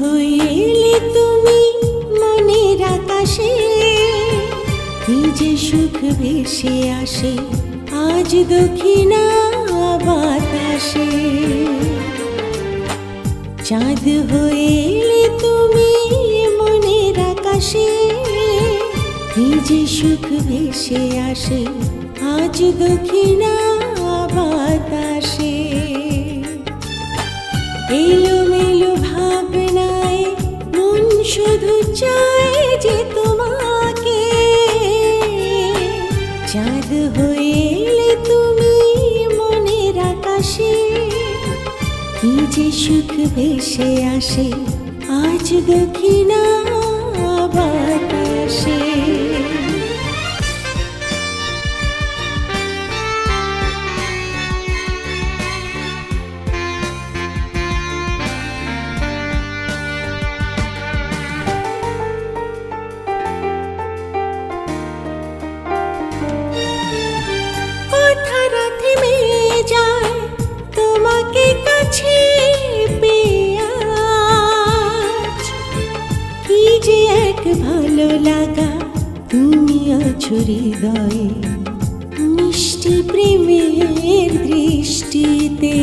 হয়ে এলে তুমি মনের আকাশে, কি যে সুখ ভেসে আসে আজ দক্ষিণা বাতাসে। চাঁদ হয়ে এলে তুমি মনের আকাশে, কি যে সুখ ভেসে আসে আজ দক্ষিণা বাতাসে। এলোমেলো ভাবনায় মন শুধু চায় যে তোমাকে, চাঁদ হয়ে এলে তুমি মনের আকাশে, কি যে সুখ ভেসে আসে আজ দক্ষিণা বাতাসে। কথাটা থেমে যায় তোমাকে কাছে পেয়ে, কি যে এক ভালো লাগা তুমি আছো হৃদয়ে, মিষ্টি প্রেমের দৃষ্টিতে।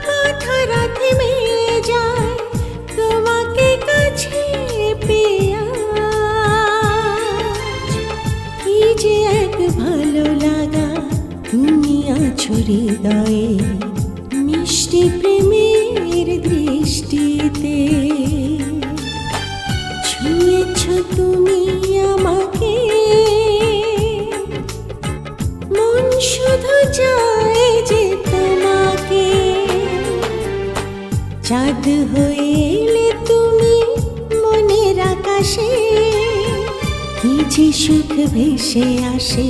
কথাটা থেমে যায় তোমাকে কাছে পেয়ে, কি যে এক ভালো লাগা তুমি আছো হৃদয়ে, মিষ্টি প্রেমের দৃষ্টিতে। ছুঁয়েছ তুমি আমাকে, মন শুধু চায় যে তোমাকে। চাঁদ হয়ে এলে তুমি মনের আকাশে, কি যে সুখ ভেসে আসে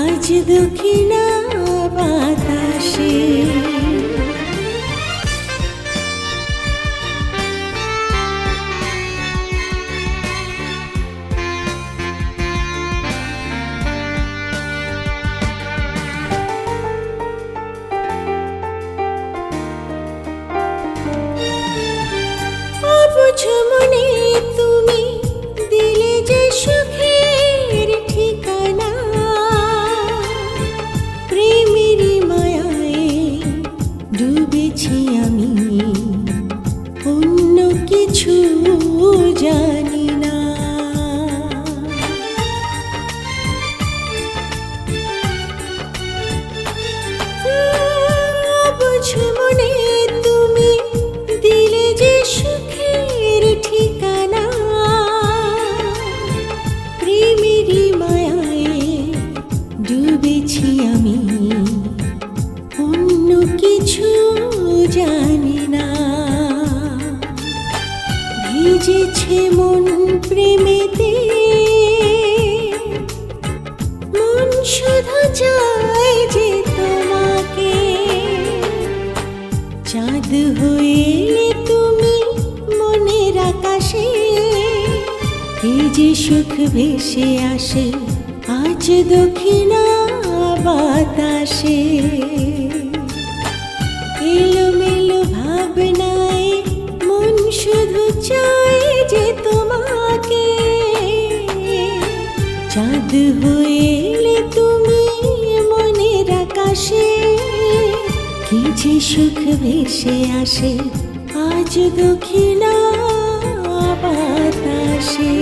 আজ দক্ষিণা বাতাসে। অবুঝ মনে তুমি দিলে যে সুখের ঠিকানা, প্রেমেরই মায়ায় ডুবেছি আমি, অন্য কিছু জানি না। অবুঝ মনে তুমি দিলে যে সুখের ঠিকানা, প্রেমেরই মায়ায় ডুবেছি আমি, অন্য কিছু জানি না। ভিজেছে মন প্রেমেতে, মন শুধু চায় যে তোমাকে। চাঁদ হয়ে এলে তুমি মনের আকাশে, এই যে সুখ ভেসে আসে আজ দক্ষিণা বাতাসে। এলোমেলো ভাবনায় মন শুধু চায় যে তোমাকে। চাঁদ হয়ে এলে তুমি মনের আকাশে, কি যে সুখ ভেসে আসে আজ দক্ষিণা বাতাসে।